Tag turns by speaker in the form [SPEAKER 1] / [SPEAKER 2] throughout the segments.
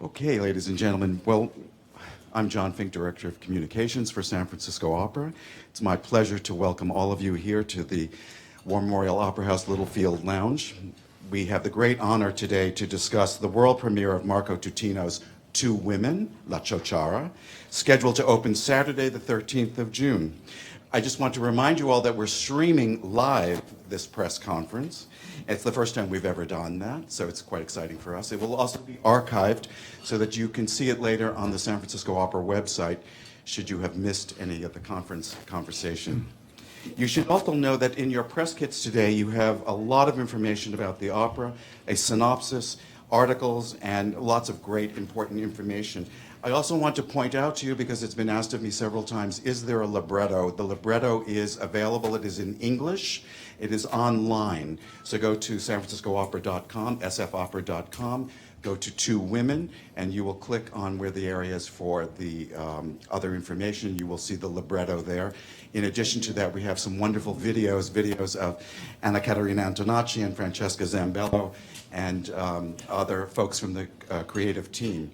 [SPEAKER 1] Okay, ladies and gentlemen. Well, I'm John Fink, Director of Communications for San Francisco Opera. It's my pleasure to welcome all of you here to the War Memorial Opera House Littlefield Lounge. We have the great honor today to discuss the world premiere of Marco Tutino's Two Women, La Ciociara, scheduled to open Saturday, the 13th of June. I just want to remind you all that we're streaming live this press conference. It's the first time we've ever done that, so it's quite exciting for us. It will also be archived so that you can see it later on the San Francisco Opera website should you have missed any of the conversation. You should also know that in your press kits today you have a lot of information about the opera, a synopsis, articles, and lots of great important information. I also want to point out to you, because it's been asked of me several times, is there a libretto? The libretto is available. It is in English. It is online. So go to sanfranciscoopera.com, sfopera.com, go to Two Women, and you will click on where the area is for the other information. You will see the libretto there. In addition to that, we have some wonderful videos of Anna Caterina Antonacci and Francesca Zambello and other folks from the creative team.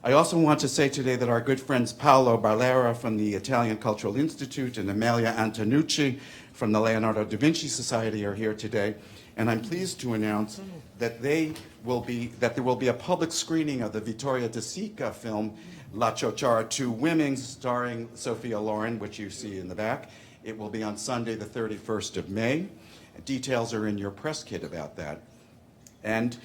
[SPEAKER 1] I also want to say today that our good friends Paolo Barlera from the Italian Cultural Institute and Amelia Antonucci from the Leonardo da Vinci Society are here today, and I'm pleased to announce that there will be a public screening of the Vittoria De Sica film La Ciociara, Two Women, starring Sophia Loren, which you see in the back. It will be on Sunday, the 31st of May. Details are in your press kit about that. And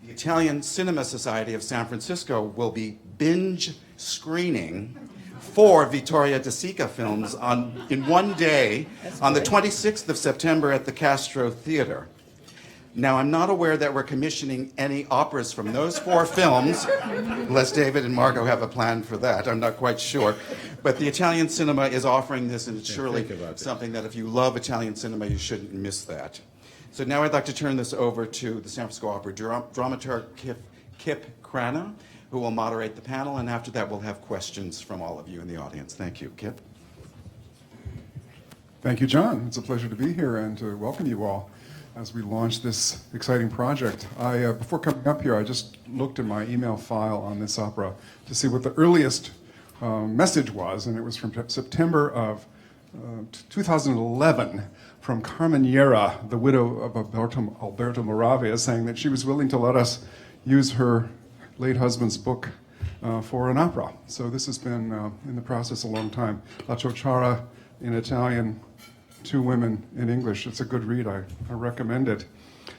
[SPEAKER 1] the Italian Cinema Society of San Francisco will be binge screening 4 Vittoria De Sica films in one day on the 26th of September at the Castro Theater. Now, I'm not aware that we're commissioning any operas from those 4 films, unless David and Margot have a plan for that. I'm not quite sure. But the Italian cinema is offering this, and it's surely something that if you love Italian cinema, you shouldn't miss that. So now I'd like to turn this over to the San Francisco Opera dramaturg Kip Crana, who will moderate the panel, and after that we'll have questions from all of you in the audience. Thank you. Kip?
[SPEAKER 2] Thank you, John. It's a pleasure to be here and to welcome you all as we launch this exciting project. Before coming up here, I just looked in my email file on this opera to see what the earliest message was, and it was from September of 2011 from Carmeniera, the widow of Alberto Moravia, saying that she was willing to let us use her late husband's book for an opera. So this has been in the process a long time. La Ciociara in Italian, Two Women in English. It's a good read. I recommend it.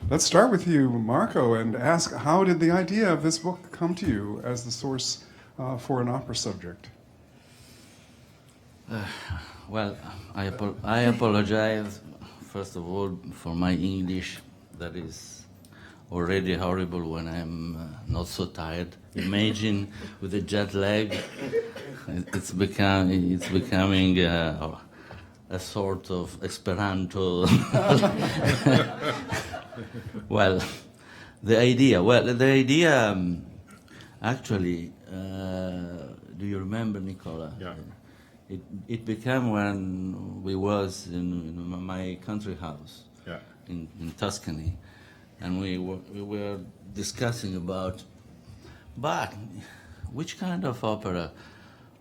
[SPEAKER 2] Let's start with you, Marco, and ask, how did the idea of this book come to you as the source for an opera subject?
[SPEAKER 3] Well, I apologize, first of all, for my English that is already horrible when I'm not so tired. Imagine with a jet lag, it's becoming a sort of Esperanto. Well, the idea, actually, do you remember, Nicola?
[SPEAKER 4] Yeah.
[SPEAKER 3] It became when we was in my country house,
[SPEAKER 4] Yeah.
[SPEAKER 3] in Tuscany, and we were discussing about, but which kind of opera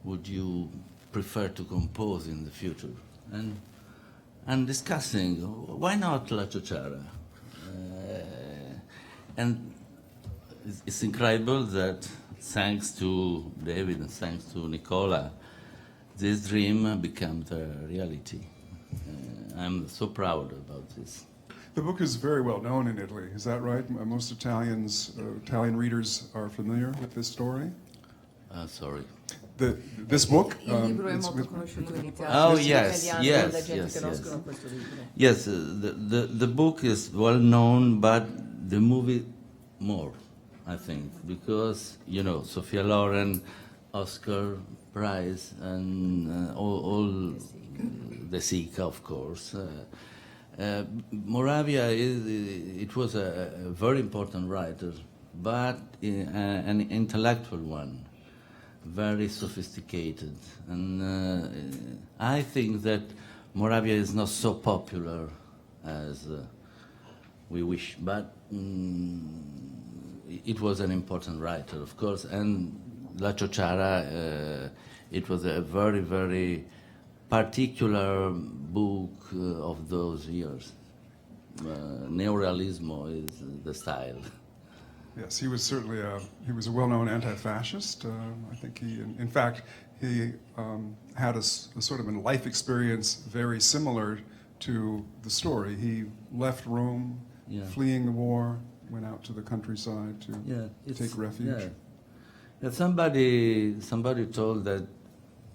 [SPEAKER 3] would you prefer to compose in the future? And discussing, why not La Ciociara? And it's incredible that thanks to David and thanks to Nicola, this dream became the reality. I'm so proud about this.
[SPEAKER 2] The book is very well known in Italy. Is that right? Most Italian readers are familiar with this story?
[SPEAKER 3] Sorry.
[SPEAKER 2] This book?
[SPEAKER 5] Il libro è molto conosciuto in Italia.
[SPEAKER 3] Oh,
[SPEAKER 5] Gli
[SPEAKER 3] yes,
[SPEAKER 5] italiani,
[SPEAKER 3] yes,
[SPEAKER 5] la gente
[SPEAKER 3] yes,
[SPEAKER 5] conoscono
[SPEAKER 3] yes.
[SPEAKER 5] questo libro.
[SPEAKER 3] Yes, the book is well known, but the movie more, I think, because, you know, Sophia Loren, Oscar Prize, and all De Sica, of course. Moravia, it was a very important writer, but an intellectual one, very sophisticated. And I think that Moravia is not so popular as we wish, but it was an important writer, of course, and La Ciociara, it was a very, very particular book of those years. Neorealismo is the style.
[SPEAKER 2] Yes, he was certainly he was a well-known anti-fascist. I think in fact, he had a sort of a life experience very similar to the story. He left Rome, fleeing the war, went out to the countryside to take refuge.
[SPEAKER 3] Yeah, somebody told that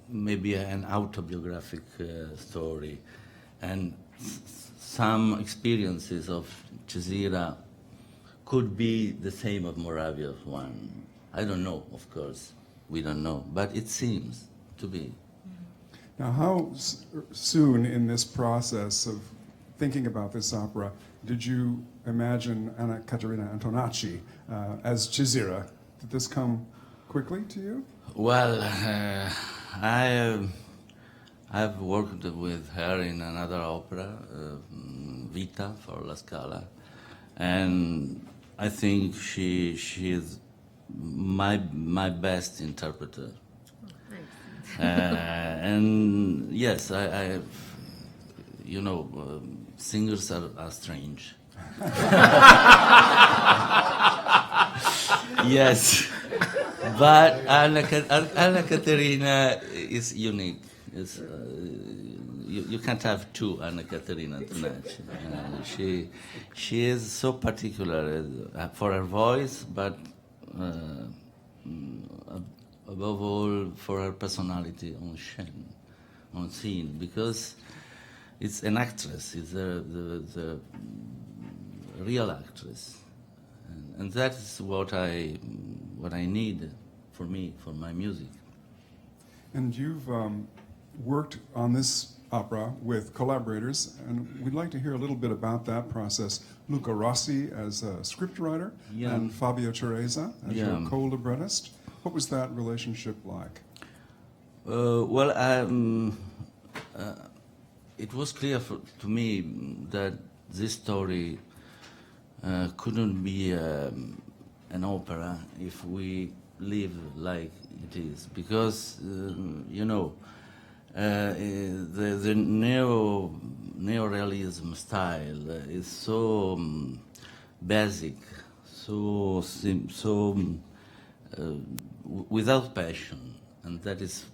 [SPEAKER 3] maybe an autobiographic story, and some experiences of Cesira could be the same of Moravia's one. I don't know, of course, we don't know, but it seems to be.
[SPEAKER 2] Now, how soon in this process of thinking about this opera did you imagine Anna Caterina Antonacci as Cesira? Did this come quickly to you?
[SPEAKER 3] Well, I've worked with her in another opera, Vita for La Scala, and I think she is my best interpreter. And yes, I you know, singers are strange. Yes, but Anna Caterina is unique. It's, you can't have two Anna Caterina Antonacci. She is so particular for her voice, but above all for her personality on scene, because it's an actress. It's the real actress, and that is what I need for me, for my music.
[SPEAKER 2] And you've worked on this opera with collaborators, and we'd like to hear a little bit about that process. Luca Rossi as a scriptwriter, and Fabio Ceresa as your co-librettist. What was that relationship like?
[SPEAKER 3] Well, it was clear to me that this story couldn't be an opera if we live like it is, because you know, the neorealism style is so basic, so without passion, and that is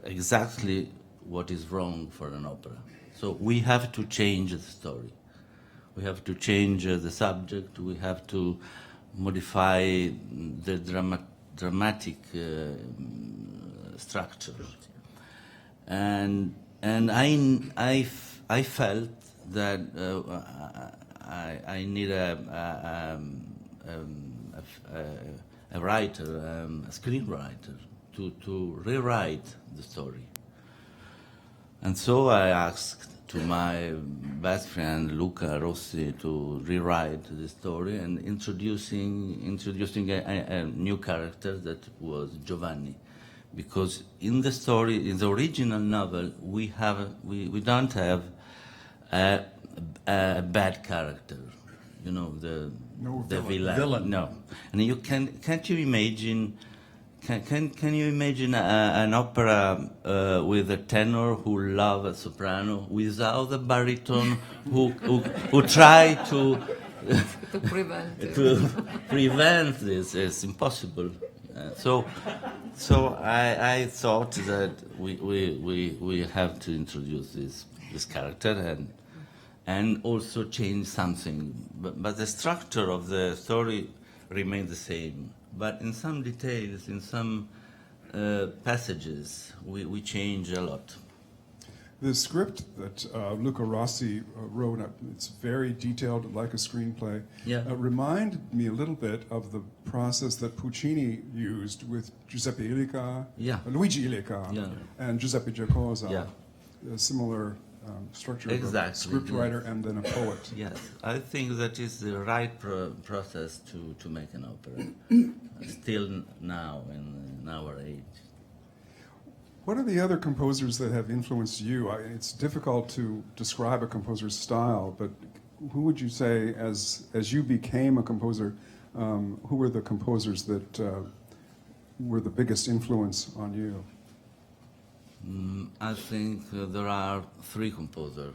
[SPEAKER 3] exactly what is wrong for an opera. So we have to change the story. We have to change the subject. We have to modify the dramatic structure. And I felt that I need a writer, a screenwriter, to rewrite the story. And so I asked to my best friend Luca Rossi to rewrite the story, and introducing a new character that was Giovanni, because in the story, in the original novel, we don't have a bad character, you know, the villain. No, and you can't you imagine? Can you imagine an opera with a tenor who loves a soprano without a baritone who try to prevent this? It's impossible. So I thought that we have to introduce this character and also change something, but the structure of the story remains the same. But in some details, in some passages, we change a lot.
[SPEAKER 2] The script that Luca Rossi wrote, it's very detailed, like a screenplay.
[SPEAKER 3] Yeah.
[SPEAKER 2] Reminded me a little bit of the process that Puccini used with Giuseppe Illica, Luigi Illica, and Giuseppe Giacosa.
[SPEAKER 3] Yeah.
[SPEAKER 2] A similar structure
[SPEAKER 3] Exactly,
[SPEAKER 2] of a scriptwriter and then a poet.
[SPEAKER 3] Yes, I think that is the right process to make an opera, still now in our age.
[SPEAKER 2] What are the other composers that have influenced you? It's difficult to describe a composer's style, but who would you say, as you became a composer, Who were the composers that were the biggest influence on you?
[SPEAKER 3] I think there are three composers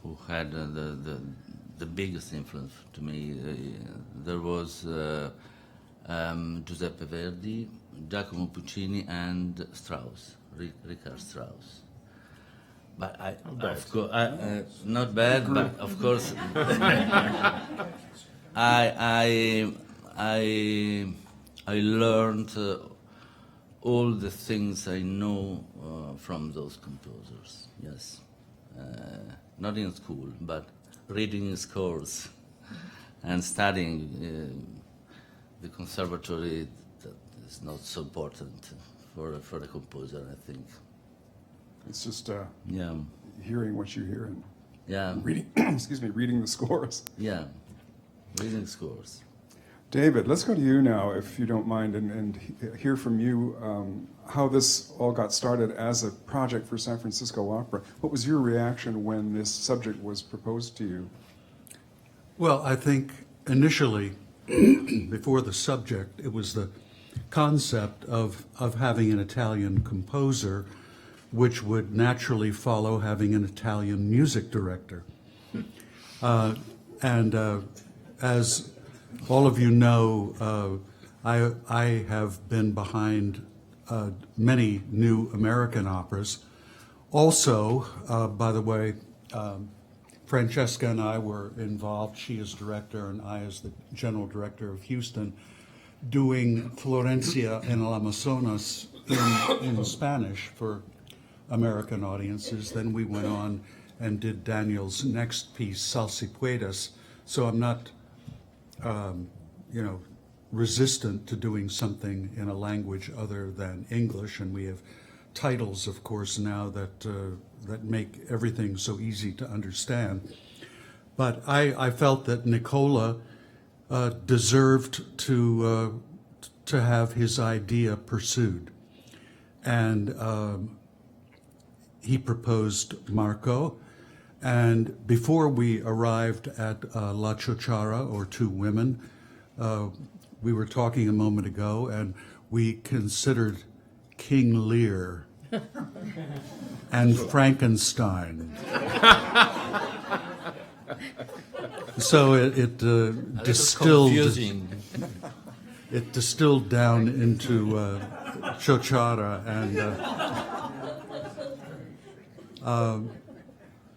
[SPEAKER 3] who had the biggest influence to me. There was Giuseppe Verdi, Giacomo Puccini, and Strauss, Richard Strauss. But of course, not bad, but of course, I learned all the things I know from those composers. Yes, not in school, but reading scores and studying the conservatory. That is not so important for a composer, I think.
[SPEAKER 2] It's just
[SPEAKER 3] Yeah,
[SPEAKER 2] hearing what you hear and
[SPEAKER 3] yeah,
[SPEAKER 2] reading, reading the scores.
[SPEAKER 3] yeah, reading scores.
[SPEAKER 2] David, let's go to you now, if you don't mind, and hear from you how this all got started as a project for San Francisco Opera. What was your reaction when this subject was proposed to you?
[SPEAKER 4] Well, I think initially, before the subject, it was the concept of having an Italian composer, which would naturally follow having an Italian music director. As all of you know, I have been behind many new American operas. Also, by the way, Francesca and I were involved, she as director and I as the general director of Houston, doing Florencia en el Amazonas in Spanish for American audiences. Then we went on and did Daniel's next piece, Sal si puedes. So I'm not, resistant to doing something in a language other than English. And we have titles, of course, now that make everything so easy to understand. But I felt that Nicola deserved to have his idea pursued. And he proposed Marco, and before we arrived at La Ciociara, or Two Women, we were talking a moment ago, and we considered King Lear and Frankenstein. So it distilled.
[SPEAKER 3] Confusing.
[SPEAKER 4] It distilled down into Ciociara,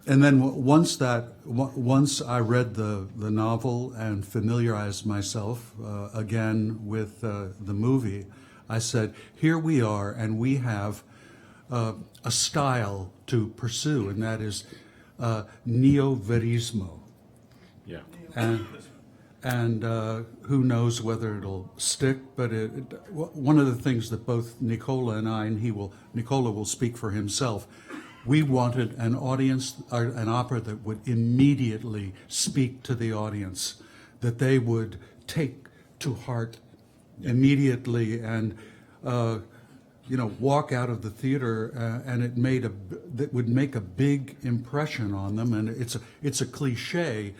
[SPEAKER 4] and then once I read the novel and familiarized myself again with the movie, I said, here we are, and we have a style to pursue, and that is neo-verismo.
[SPEAKER 6] Yeah.
[SPEAKER 4] And who knows whether it'll stick, but one of the things that both Nicola and I, and Nicola will speak for himself, we wanted an audience, an opera that would immediately speak to the audience, that they would take to heart immediately, and walk out of the theater, and that would make a big impression on them. And it's a cliche,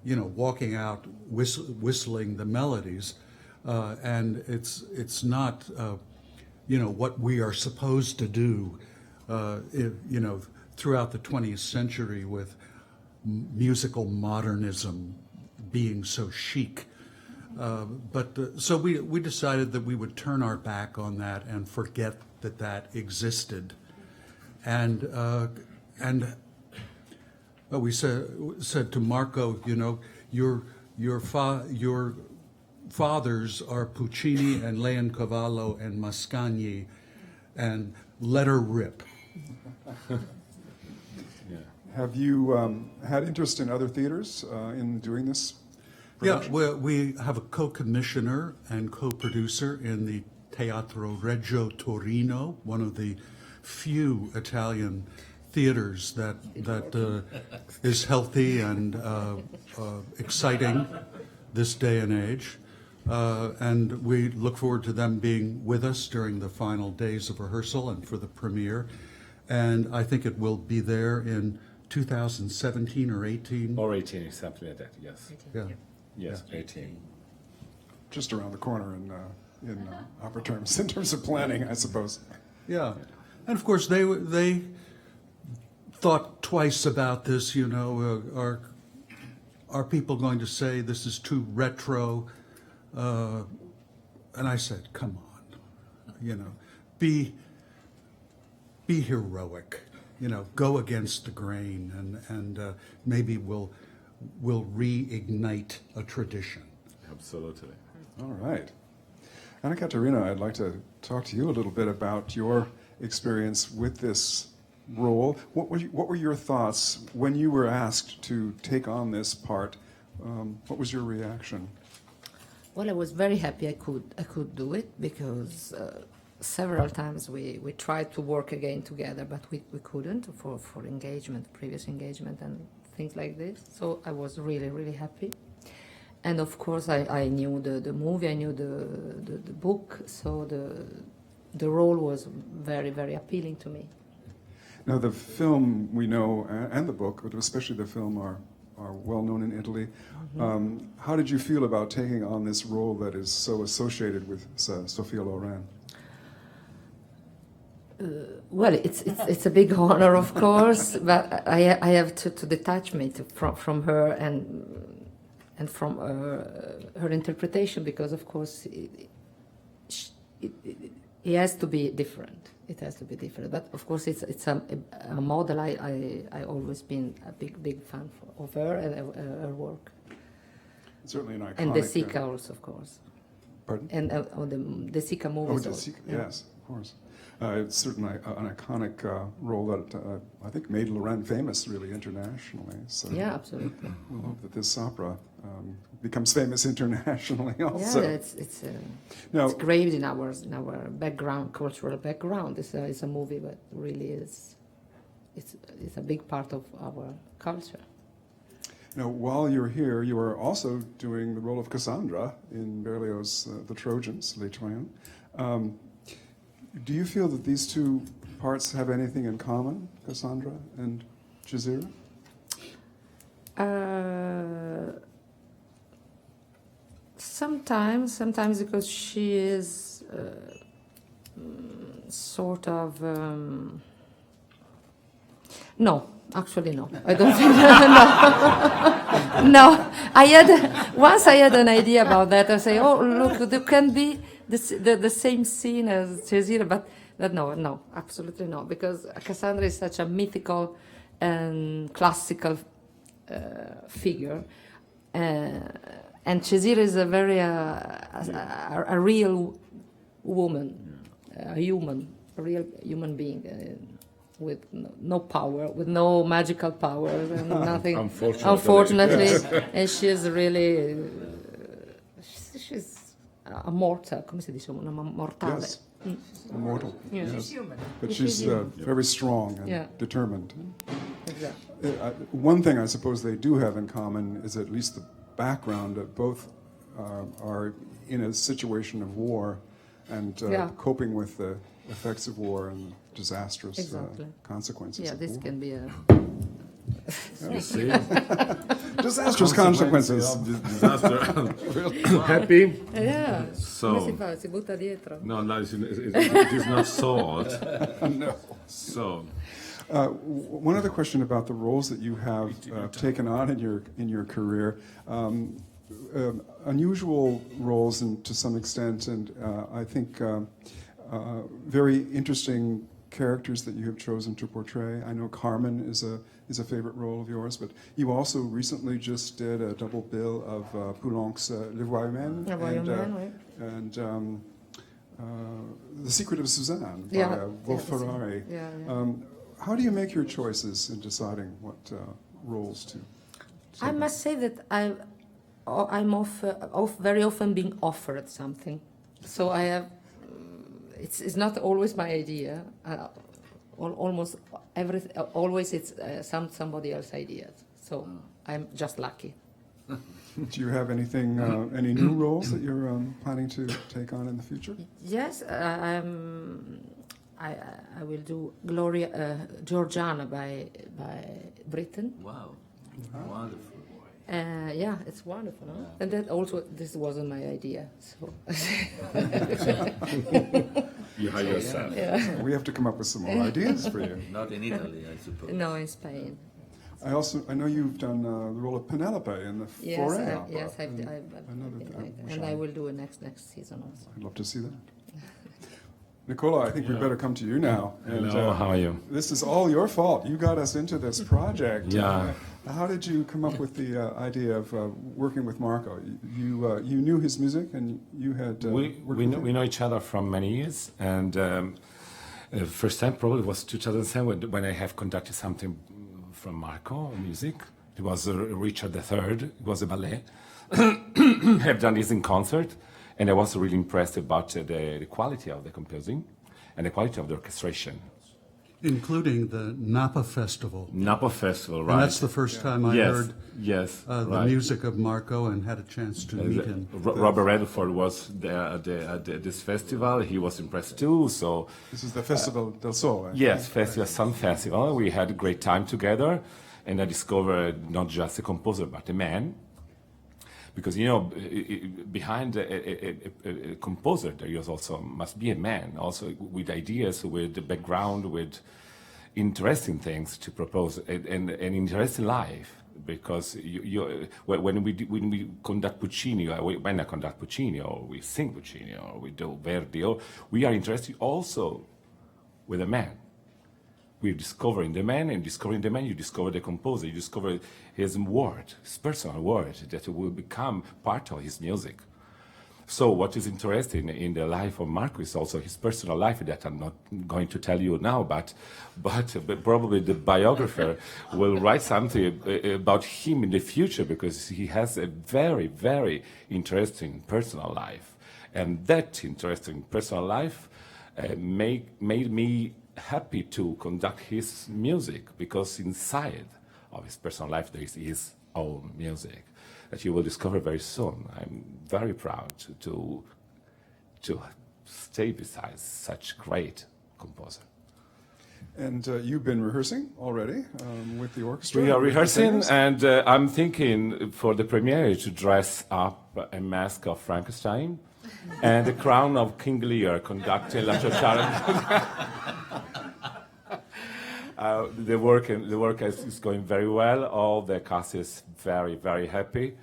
[SPEAKER 4] walking out whistling the melodies, and it's not what we are supposed to do. Throughout the 20th century, with musical modernism being so chic. So we decided that we would turn our back on that and forget that existed. And we said to Marco, your fathers are Puccini and Leoncavallo and Mascagni, and let her rip.
[SPEAKER 2] Have you had interest in other theaters in doing this production?
[SPEAKER 4] Yeah, we have a co-commissioner and co-producer in the Teatro Regio Torino, one of the few Italian theaters that is healthy and exciting this day and age. And we look forward to them being with us during the final days of rehearsal and for the premiere. And I think it will be there in 2017 or 18.
[SPEAKER 6] Or 18 or something like that, yes.
[SPEAKER 4] Yeah.
[SPEAKER 6] Yes, 18.
[SPEAKER 2] Just around the corner in opera terms, in terms of planning, I suppose.
[SPEAKER 4] Yeah, and of course they thought twice about this. You know, are people going to say this is too retro? And I said, come on, you know, be heroic. You know, go against the grain, and maybe we'll reignite a tradition.
[SPEAKER 6] Absolutely.
[SPEAKER 2] All right. Anna Katerina, I'd like to talk to you a little bit about your experience with this role. What were your thoughts when you were asked to take on this part? What was your reaction?
[SPEAKER 5] Well, I was very happy I could do it because several times we tried to work again together, but we couldn't for engagement, previous engagement and things like this. So I was really, really happy. And of course I knew the movie, I knew the book, so the role was very, very appealing to me.
[SPEAKER 2] Now, the film we know and the book, but especially the film, are well known in Italy. How did you feel about taking on this role that is so associated with Sophia Loren?
[SPEAKER 5] Well, it's a big honor, of course, but I have to detach me from her and from her interpretation, because, of course, it has to be different. It has to be different. But of course, it's a model. I always been a big fan of her and her work.
[SPEAKER 2] Certainly an iconic.
[SPEAKER 5] And De Sica also, of course.
[SPEAKER 2] Pardon?
[SPEAKER 5] And the De Sica movies.
[SPEAKER 2] De
[SPEAKER 5] also.
[SPEAKER 2] Sica, yes, of course. It's certainly an iconic role that I think made Loren famous really internationally. So
[SPEAKER 5] Yeah, absolutely.
[SPEAKER 2] we'll hope that this opera becomes famous internationally also.
[SPEAKER 5] Yeah, it's
[SPEAKER 2] Now,
[SPEAKER 5] engraved in our background, cultural background. It's a movie that really is. It's a big part of our culture.
[SPEAKER 2] now, while you're here, you are also doing the role of Cassandra in Berlioz's The Trojans, Les Troyens. Do you feel that these two parts have anything in common, Cassandra and Cesira?
[SPEAKER 5] Sometimes because she is sort of. No, actually no. I don't think no. No, once I had an idea about that. I say, oh look, there can be the same scene as Cesira, but no, absolutely no, because Cassandra is such a mythical and classical figure, and Cesira is a very a real woman, a real human being. With no power, with no magical powers and nothing. Unfortunately, and she's really, she's a mortal. Come si dice? Una mortale.
[SPEAKER 2] Yes, immortal.
[SPEAKER 5] Yeah.
[SPEAKER 2] Yes.
[SPEAKER 5] She's human.
[SPEAKER 2] But she's very strong and
[SPEAKER 5] Yeah.
[SPEAKER 2] determined.
[SPEAKER 5] Exactly.
[SPEAKER 2] One thing I suppose they do have in common is at least the background that both are in a situation of war and coping with the effects of war and disastrous consequences
[SPEAKER 5] Yeah,
[SPEAKER 2] of
[SPEAKER 5] this
[SPEAKER 2] war.
[SPEAKER 5] can be a.
[SPEAKER 6] You see?
[SPEAKER 2] Disastrous consequences.
[SPEAKER 6] Disaster. Happy?
[SPEAKER 5] Yeah.
[SPEAKER 6] So-
[SPEAKER 5] Come si fa? Si butta dietro.
[SPEAKER 6] No, it is not solved.
[SPEAKER 2] No.
[SPEAKER 6] So,
[SPEAKER 2] One other question about the roles that you have taken on in your career. Unusual roles, and to some extent, and I think very interesting characters that you have chosen to portray. I know Carmen is a favorite role of yours, but you also recently just did a double bill of Poulenc's Les Voix Humaines and The Secret of Suzanne by Wolf Ferrari. How do you make your choices in deciding what roles to?
[SPEAKER 5] I must say that I'm very often being offered something, so I have. It's not always my idea. Almost always it's somebody else's ideas. So I'm just lucky.
[SPEAKER 2] Do you have anything, any new roles that you're planning to take on in the future?
[SPEAKER 5] Yes, I will do Georgiana by Britain.
[SPEAKER 3] Wow, wonderful.
[SPEAKER 5] Yeah, it's wonderful, huh? And then also, this wasn't my idea, so.
[SPEAKER 6] You hire yourself.
[SPEAKER 2] We have to come up with some more ideas for you.
[SPEAKER 3] Not in Italy, I suppose.
[SPEAKER 5] No, in Spain.
[SPEAKER 2] I know you've done the role of Penelope in the
[SPEAKER 5] Yes,
[SPEAKER 2] foreign opera.
[SPEAKER 5] yes, I've
[SPEAKER 2] I know
[SPEAKER 5] been
[SPEAKER 2] that-
[SPEAKER 5] doing
[SPEAKER 2] wish
[SPEAKER 5] that. And I will do it next season also.
[SPEAKER 2] I'd love to see that. Nicola, I think we better come to you now.
[SPEAKER 6] Hello, how are you?
[SPEAKER 2] This is all your fault. You got us into this project.
[SPEAKER 6] Yeah.
[SPEAKER 2] How did you come up with the idea of working with Marco? You knew his music, and you had worked with him?
[SPEAKER 6] We know each other from many years, and first time probably was 2007 when I have conducted something from Marco music. It was Richard III. It was a ballet. Have done this in concert, and I was really impressed about the quality of the composing and the quality of the orchestration.
[SPEAKER 4] Including the Napa Festival.
[SPEAKER 6] Napa Festival, right?
[SPEAKER 4] And that's the first time I heard the
[SPEAKER 6] right.
[SPEAKER 4] music of Marco and had a chance to meet him.
[SPEAKER 6] Robert Redford was there at this festival. He was impressed too. So
[SPEAKER 2] This is the Festival del Sol. Right?
[SPEAKER 6] yes, Festival Sun Festival. We had a great time together, and I discovered not just a composer but a man. Because behind a composer, there is also must be a man, also with ideas, with the background, with interesting things to propose, and an interesting life. Because when we conduct Puccini, when I conduct Puccini, or we sing Puccini, or we do Verdi, we are interested also with a man. We discover in the man, and discovering the man, you discover the composer, you discover his word, his personal word, that will become part of his music. So what is interesting in the life of Marco is also his personal life that I'm not going to tell you now, but probably the biographer will write something about him in the future, because he has a very, very interesting personal life. And that interesting personal life made me happy to conduct his music, because inside of his personal life there is his own music that you will discover very soon. I'm very proud to stay beside such great composer.
[SPEAKER 2] And you've been rehearsing already with the orchestra?
[SPEAKER 6] We are
[SPEAKER 2] with the
[SPEAKER 6] rehearsing,
[SPEAKER 2] singers?
[SPEAKER 6] and I'm thinking for the premiere to dress up a mask of Frankenstein and the crown of King Lear conducting La Chachara. The work is going very well. All the cast is very, very happy.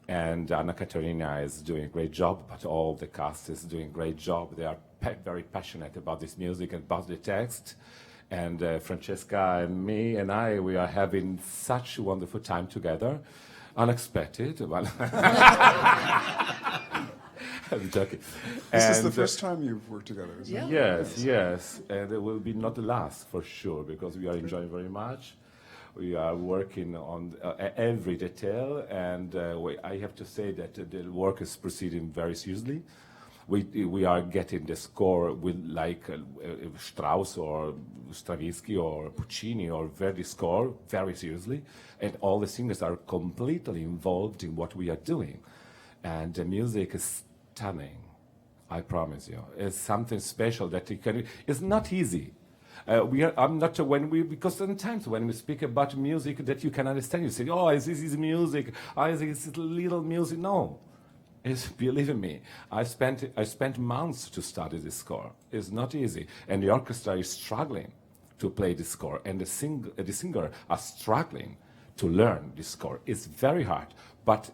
[SPEAKER 6] And Anna Katerina is doing a great job, but all the cast is doing a great job. They are very passionate about this music and about the text. And Francesca and me and we are having such a wonderful time together. Unexpected. I'm joking.
[SPEAKER 2] This is the first time you've worked together, isn't it?
[SPEAKER 6] Yes. And it will be not the last, for sure, because we are enjoying very much. We are working on every detail, and I have to say that the work is proceeding very seriously. We are getting the score with like Strauss or Stravinsky or Puccini or Verdi score very seriously, and all the singers are completely involved in what we are doing. And the music is stunning, I promise you. It's something special that it's not easy. Because sometimes when we speak about music that you can understand, you say, oh, this is music, it's little music. No, believe me, I spent months to study this score. It's not easy, and the orchestra is struggling to play this score, and the singer are struggling to learn this score. It's very hard, but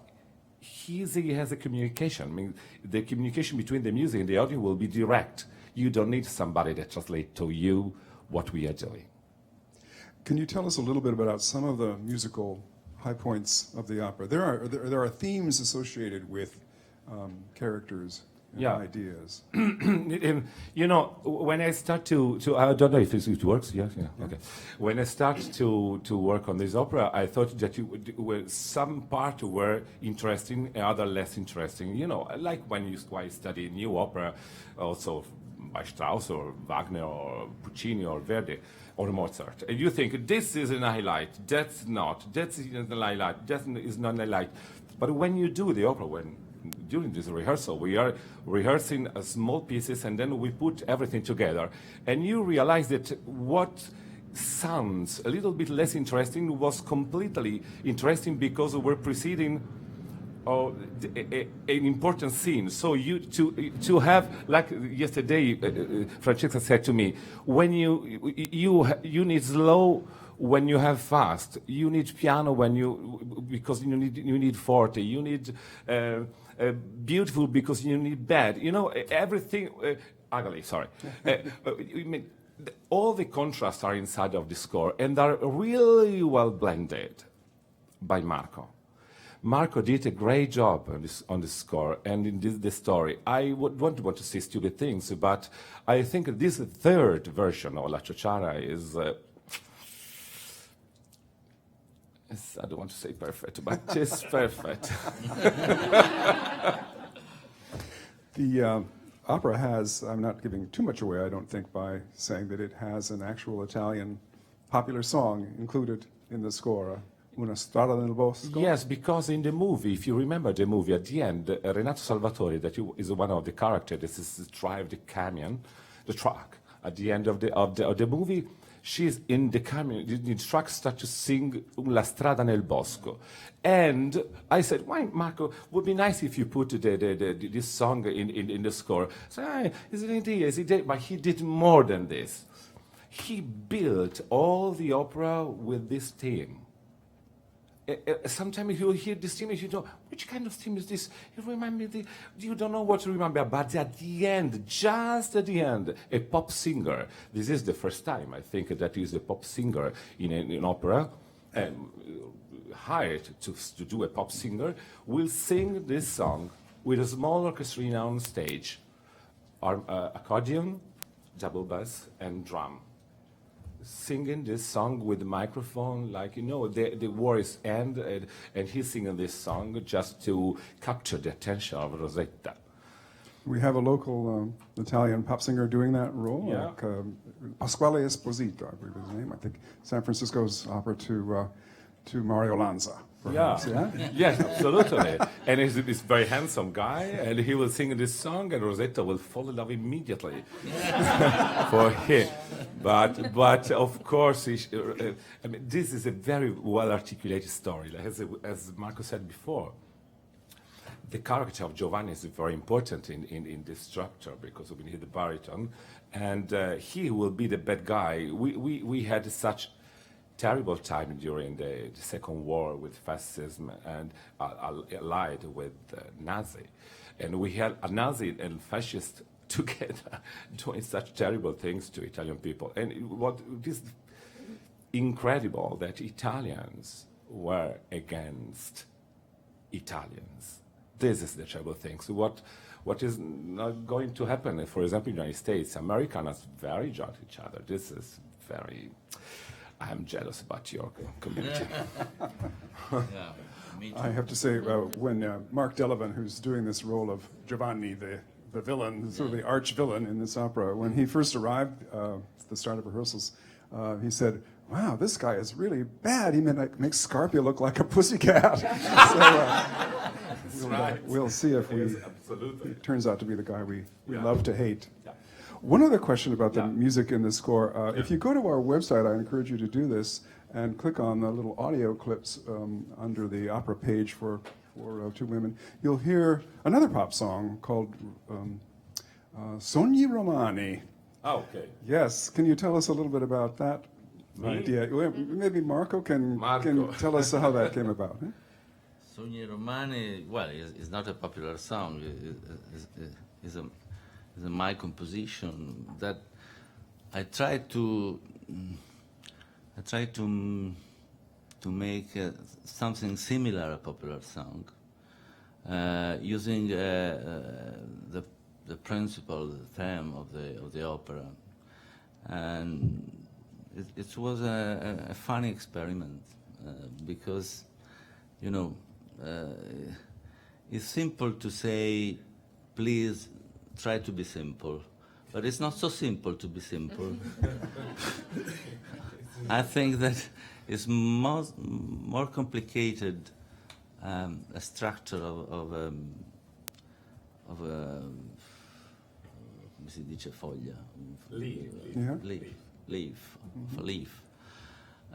[SPEAKER 6] he has a communication. I mean, the communication between the music and the audio will be direct. You don't need somebody that translates to you what we are doing.
[SPEAKER 2] Can you tell us a little bit about some of the musical high points of the opera? There are themes associated with characters and ideas.
[SPEAKER 6] When I start to I don't know if it works. Yeah, okay. When I start to work on this opera, I thought that some part were interesting, other less interesting. Like when you study new opera, also by Strauss or Wagner or Puccini or Verdi or Mozart, and you think this is an highlight, that's not, that's an highlight, that is not an highlight. But when you do the opera, during this rehearsal, we are rehearsing small pieces, and then we put everything together, and you realize that what sounds a little bit less interesting was completely interesting because we're preceding an important scene. So you to have, like yesterday, Francesca said to me, when you need slow when you have fast, you need piano because you need forte, you need beautiful because you need bad. You know, everything ugly. Sorry. All the contrasts are inside of the score and are really well blended by Marco. Marco did a great job on this score and in the story. I would want to say stupid things, but I think this third version of La Ciociara is, I don't want to say perfect, but it's perfect.
[SPEAKER 2] The opera has, I'm not giving too much away, I don't think, by saying that it has an actual Italian popular song included in the score, Una strada nel bosco.
[SPEAKER 6] Yes, because in the movie, if you remember the movie, at the end, Renato Salvatore, that is one of the characters, that is drive the camion, the truck. At the end of the movie, she's in the camion, the truck starts to sing La strada nel bosco. And I said, why, Marco, would be nice if you put this song in the score. So, is it an idea? Is it? But he did more than this. He built all the opera with this theme. Sometimes you hear this theme and you don't, which kind of theme is this? You remember you don't know what to remember, but at the end, just at the end, a pop singer, this is the first time I think that is a pop singer in an opera, hired to do a pop singer, will sing this song with a small orchestra on stage, accordion, double bass, and drum. Singing this song with the microphone, like, you know, the war is end, and he's singing this song just to capture the attention of Rosetta.
[SPEAKER 2] We have a local Italian pop singer doing that role,
[SPEAKER 6] Yeah.
[SPEAKER 2] like Pasquale Esposito, I believe his name. I think San Francisco's opera to Mario Lanza. Perhaps, yeah?
[SPEAKER 6] Yes, absolutely. And he's this very handsome guy, and he will sing this song, and Rosetta will fall in love immediately for him. But of course, I mean, this is a very well-articulated story. As Marco said before, the character of Giovanni is very important in this structure because we need the baritone, and he will be the bad guy. We had such terrible time during the Second War with fascism and allied with Nazi. And we had a Nazi and fascist together doing such terrible things to Italian people. And what is incredible that Italians were against Italians. This is the terrible thing. So what is not going to happen, for example, in the United States, Americans very judge each other. This is very... I'm jealous about your community.
[SPEAKER 3] Yeah, me too.
[SPEAKER 2] I have to say, when Mark Delavan, who's doing this role of Giovanni, the villain, sort of the arch-villain in this opera, when he first arrived at the start of rehearsals, he said, wow, this guy is really bad. He makes Scarpia look like a pussycat. So we'll see if it turns out to be the guy we love to hate.
[SPEAKER 6] Yeah.
[SPEAKER 2] One other question about the music in the score. If you go to our website, I encourage you to do this and click on the little audio clips under the opera page for Two Women. You'll hear another pop song called Sogni Romani.
[SPEAKER 6] Oh, okay.
[SPEAKER 2] Yes, can you tell us a little bit about that idea? Well, maybe Marco can tell us how that came about. Huh?
[SPEAKER 3] Sogni Romani, well, it's not a popular song. It's my composition that I try to make something similar a popular song using the principle, the theme of the opera, and it was a funny experiment because, you know, it's simple to say, please try to be simple, but it's not so simple to be simple. I think that it's more complicated a structure of come si dice foglia?
[SPEAKER 2] Yeah.
[SPEAKER 3] Leaf.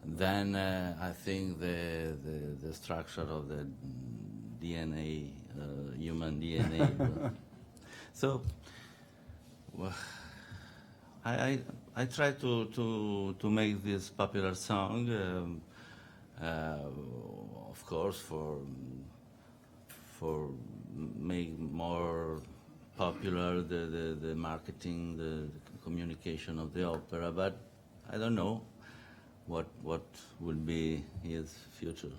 [SPEAKER 3] Then I think the structure of the DNA, human DNA. So well, I try to make this popular song, of course, for make more popular the marketing, the communication of the opera. But I don't know what will be his future.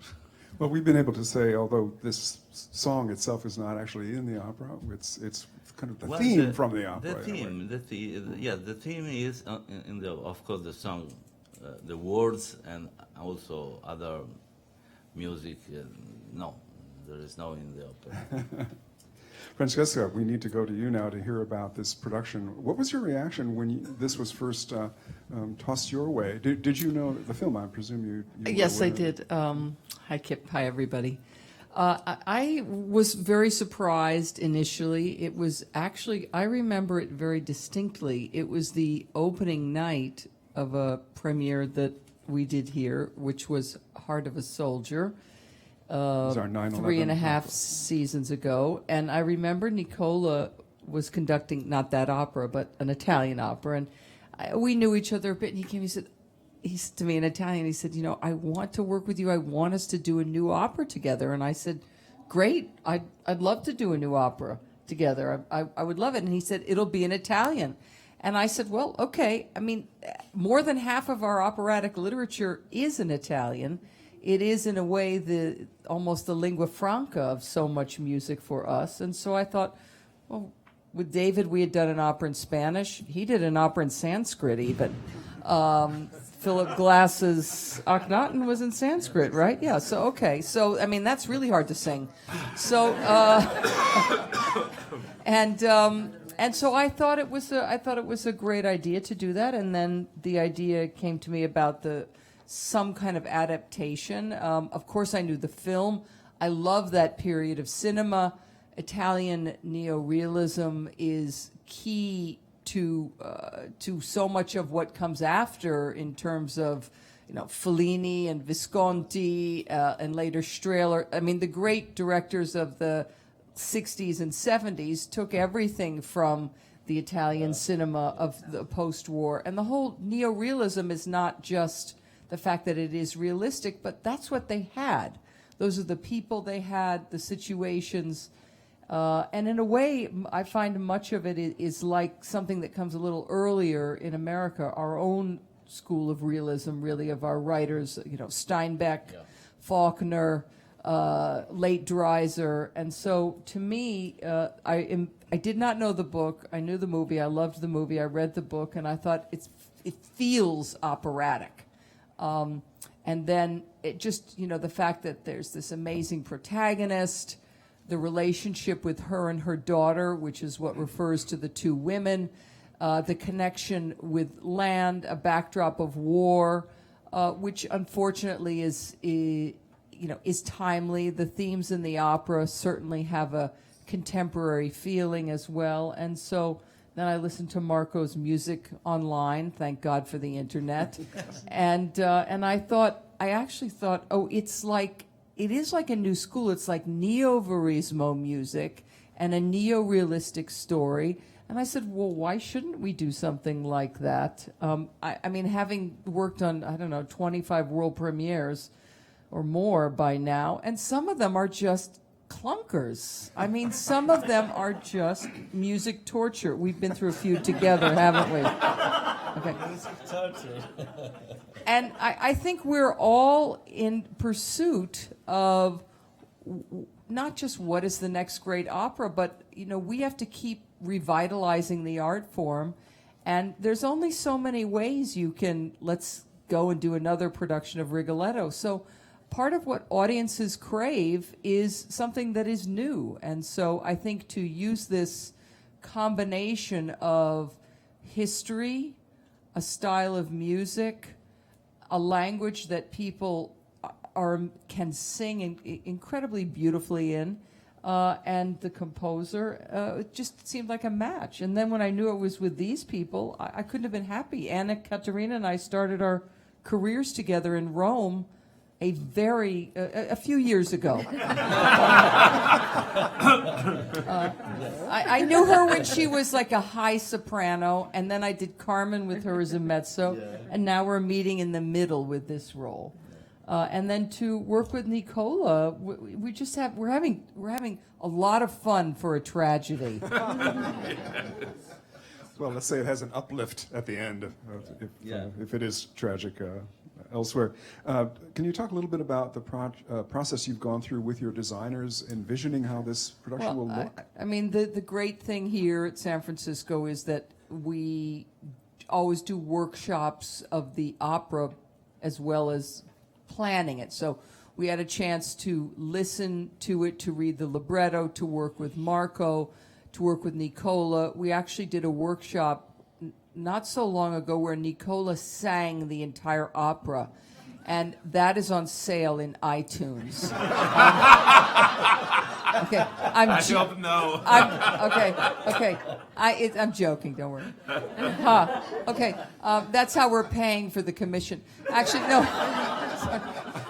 [SPEAKER 2] Well, we've been able to say, although this song itself is not actually in the opera, it's kind of the
[SPEAKER 3] Well,
[SPEAKER 2] theme from the opera.
[SPEAKER 3] The theme, the theme is in the, of course, the song, the words, and also other music. No, there is no in the opera.
[SPEAKER 2] Francesca, we need to go to you now to hear about this production. What was your reaction when this was first tossed your way? Did you know the film? I presume you were
[SPEAKER 7] Yes, I
[SPEAKER 2] aware of it.
[SPEAKER 7] did. Hi, Kip. Hi, everybody. I was very surprised initially. It was actually, I remember it very distinctly. It was the opening night of a premiere that we did here, which was Heart of a Soldier.
[SPEAKER 2] was our 9/11
[SPEAKER 7] 3.5
[SPEAKER 2] opera.
[SPEAKER 7] seasons ago. And I remember Nicola was conducting, not that opera, but an Italian opera. And we knew each other a bit. And he came, he said to me in Italian, he said, I want to work with you. I want us to do a new opera together. And I said, great. I'd love to do a new opera together. I would love it. And he said, it'll be in Italian. And I said, well, okay. I mean, more than half of our operatic literature is in Italian. It is, in a way, almost the lingua franca of so much music for us. And so I thought, well, with David, we had done an opera in Spanish. He did an opera in Sanskrit, even. Philip Glass's Akhenaten was in Sanskrit, right? Yeah, so, okay. So, I mean, that's really hard to sing. So, and so I thought it was a great idea to do that. And then the idea came to me about some kind of adaptation. Of course, I knew the film. I love that period of cinema. Italian neorealism is key to so much of what comes after in terms of, Fellini and Visconti and later Strehler. I mean, the great directors of the 60s and 70s took everything from the Italian cinema of the post-war. And the whole neorealism is not just the fact that it is realistic, but that's what they had. Those are the people they had, the situations. And in a way, I find much of it is like something that comes a little earlier in America, our own school of realism, really, of our writers, Steinbeck, Faulkner, late Dreiser. And so to me, I did not know the book. I knew the movie. I loved the movie. I read the book, and I thought it feels operatic. And then it just, the fact that there's this amazing protagonist, the relationship with her and her daughter, which is what refers to the two women, the connection with land, a backdrop of war, which unfortunately is timely. The themes in the opera certainly have a contemporary feeling as well. And so then I listened to Marco's music online. Thank God for the internet. And I actually thought, it is like a new school. It's like neo-verismo music and a neo-realistic story. And I said, well, why shouldn't we do something like that? I mean, having worked on, 25 world premieres or more by now, and some of them are just clunkers. I mean, some of them are just music torture. We've been through a few together, haven't we? Okay.
[SPEAKER 3] Music torture.
[SPEAKER 7] And I think we're all in pursuit of not just what is the next great opera, but, we have to keep revitalizing the art form. And there's only so many ways you can, let's go and do another production of Rigoletto. So part of what audiences crave is something that is new. And so I think to use this combination of history, a style of music, a language that people can sing incredibly beautifully in, and the composer, it just seemed like a match. And then when I knew it was with these people, I couldn't have been happy. Anna Katerina and I started our careers together in Rome a few years ago. I knew her when she was like a high soprano, and then I did Carmen with her as a mezzo, and now we're meeting in the middle with this role. And then to work with Nicola, we're having a lot of fun for a tragedy.
[SPEAKER 2] Well, let's say it has an uplift at the end, if it is tragic elsewhere. Can you talk a little bit about the process you've gone through with your designers, envisioning how this production will look?
[SPEAKER 7] I mean, the great thing here at San Francisco is that we always do workshops of the opera as well as planning it. So we had a chance to listen to it, to read the libretto, to work with Marco, to work with Nicola. We actually did a workshop not so long ago where Nicola sang the entire opera, and that is on sale in iTunes. Okay, I'm joking. Don't worry. Okay, that's how we're paying for the commission. Actually, no.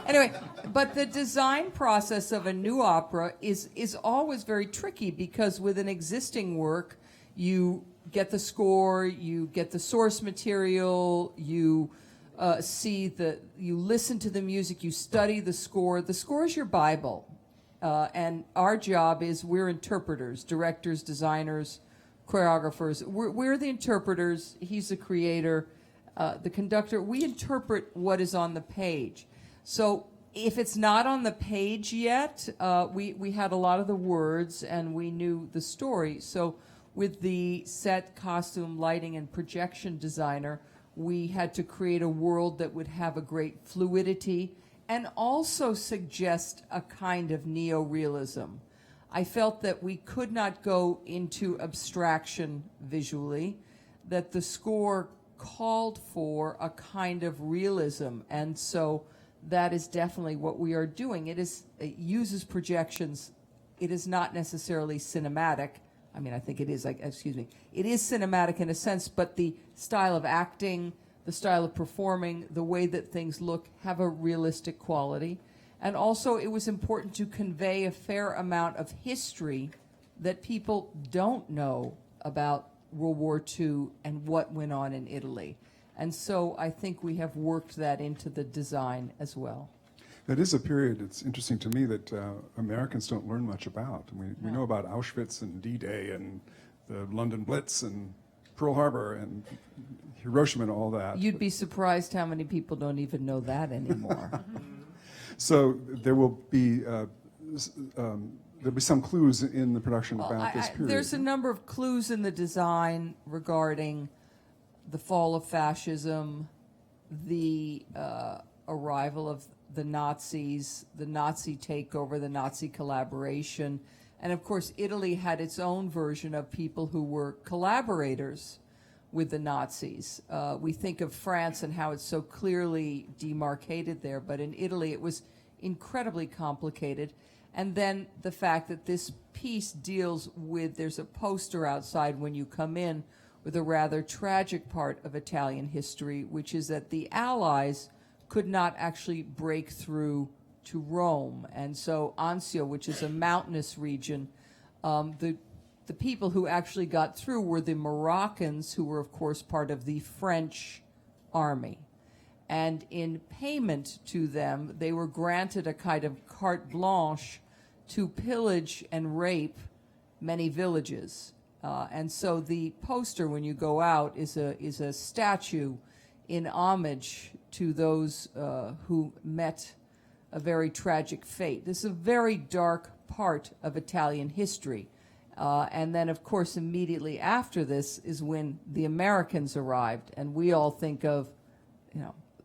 [SPEAKER 7] Anyway, but the design process of a new opera is always very tricky, because with an existing work, you get the score, you get the source material, you you listen to the music, you study the score. The score is your Bible. And our job is, we're interpreters, directors, designers, choreographers. We're the interpreters. He's the creator, the conductor. We interpret what is on the page. So if it's not on the page yet, we had a lot of the words and we knew the story. So with the set, costume, lighting, and projection designer, we had to create a world that would have a great fluidity and also suggest a kind of neo-realism. I felt that we could not go into abstraction visually, that the score called for a kind of realism, and so that is definitely what we are doing. It uses projections. It is not necessarily cinematic. I mean, I think it is, it is cinematic in a sense, but the style of acting, the style of performing, the way that things look have a realistic quality. And also it was important to convey a fair amount of history that people don't know about World War II and what went on in Italy. And so I think we have worked that into the design as well.
[SPEAKER 2] That is a period, it's interesting to me, that Americans don't learn much about. We know about Auschwitz and D-Day and the London Blitz and Pearl Harbor and Hiroshima and all that.
[SPEAKER 7] You'd be surprised how many people don't even know that anymore.
[SPEAKER 2] So there will be there'll be some clues in the production about this period.
[SPEAKER 7] There's a number of clues in the design regarding the fall of fascism, the arrival of the Nazis, the Nazi takeover, the Nazi collaboration, and of course Italy had its own version of people who were collaborators with the Nazis. We think of France and how it's so clearly demarcated there, but in Italy it was incredibly complicated. And then the fact that this piece deals with, there's a poster outside when you come in with a rather tragic part of Italian history, which is that the Allies could not actually break through to Rome. And so Anzio, which is a mountainous region, the people who actually got through were the Moroccans, who were, of course, part of the French army. And in payment to them, they were granted a kind of carte blanche to pillage and rape many villages. And so the poster, when you go out, is a statue in homage to those who met a very tragic fate. This is a very dark part of Italian history. And then, of course, immediately after this is when the Americans arrived, and we all think of,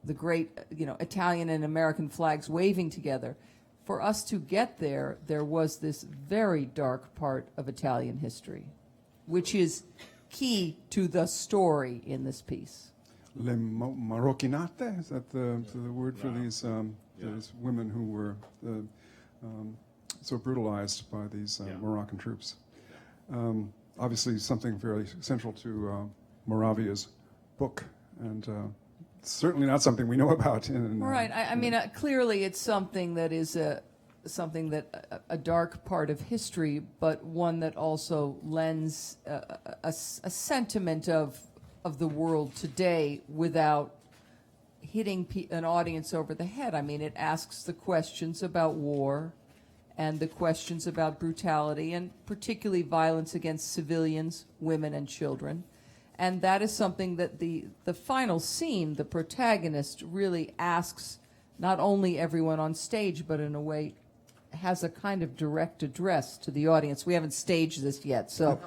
[SPEAKER 7] the great, Italian and American flags waving together. For us to get there, there was this very dark part of Italian history, which is key to the story in this piece.
[SPEAKER 2] Le Marochinate, is that the word for these women who were so brutalized by these Moroccan troops? Obviously something very central to Moravia's book, and certainly not something we know about.
[SPEAKER 7] Right. I mean, clearly it's something that is a dark part of history, but one that also lends a sentiment of the world today without hitting an audience over the head. I mean, it asks the questions about war and the questions about brutality and particularly violence against civilians, women, and children. And that is something that the final scene, the protagonist really asks not only everyone on stage, but in a way has a kind of direct address to the audience. We haven't staged this yet, so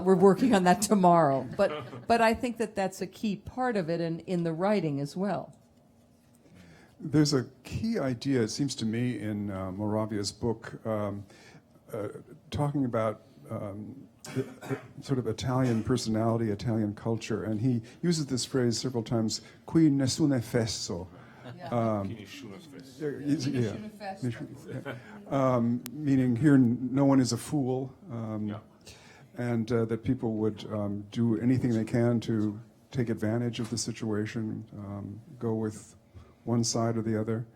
[SPEAKER 7] we're working on that tomorrow. But I think that that's a key part of it and in the writing as well.
[SPEAKER 2] There's a key idea, it seems to me, in Moravia's book, talking about the sort of Italian personality, Italian culture, and he uses this phrase several times, qui nessuno è fesso. Meaning here no one is a fool, and that people would do anything they can to take advantage of the situation, go with one side or the other.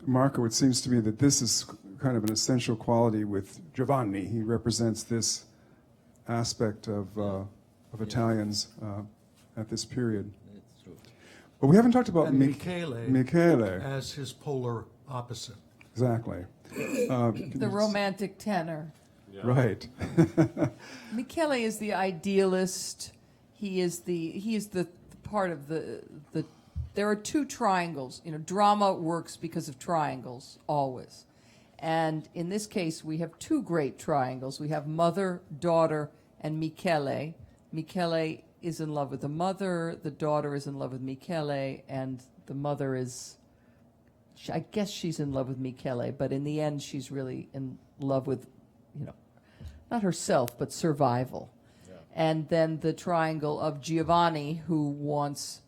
[SPEAKER 2] Marco, it seems to me that this is kind of an essential quality with Giovanni. He represents this aspect of Italians at this period.
[SPEAKER 3] It's true.
[SPEAKER 2] But we haven't talked about
[SPEAKER 4] And Michele as his polar opposite.
[SPEAKER 2] Exactly.
[SPEAKER 7] The romantic tenor.
[SPEAKER 2] Right.
[SPEAKER 7] Michele is the idealist. He is the part of the. There are two triangles. You know, drama works because of triangles always, and in this case we have two great triangles. We have mother, daughter, and Michele. Michele is in love with the mother. The daughter is in love with Michele, and the mother is. I guess she's in love with Michele, but in the end she's really in love with, not herself, but survival. Yeah. And then the triangle of Giovanni, who wants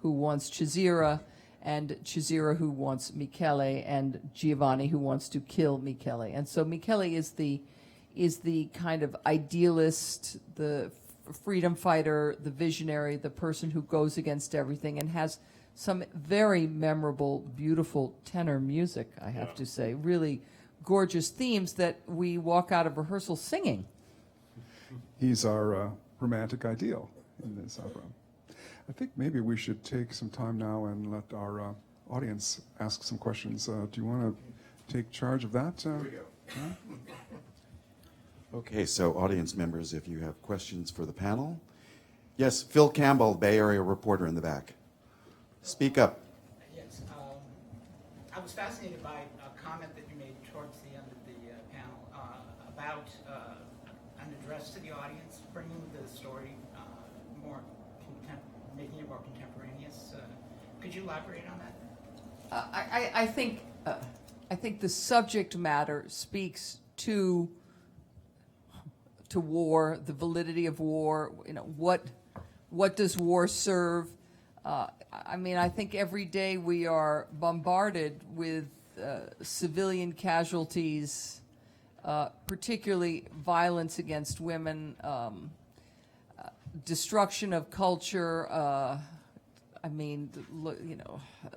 [SPEAKER 7] Cesira, and Cesira who wants Michele, and Giovanni who wants to kill Michele. And so Michele is the kind of idealist, the freedom fighter, the visionary, the person who goes against everything and has some very memorable, beautiful tenor music, I have to say. Really gorgeous themes that we walk out of rehearsal singing.
[SPEAKER 2] He's our romantic ideal in this opera. I think maybe we should take some time now and let our audience ask some questions. Do you want to take charge of that? Here we go.
[SPEAKER 1] Okay, so audience members, if you have questions for the panel. Yes, Phil Campbell, Bay Area reporter in the back. Speak up.
[SPEAKER 8] Yes, I was fascinated by a comment that you made towards the end of the panel about an address to the audience, bringing the story making it more contemporaneous. Could you elaborate on that?
[SPEAKER 7] I think the subject matter speaks to war, the validity of war. What does war serve? I mean, I think every day we are bombarded with civilian casualties, particularly violence against women, destruction of culture. I mean,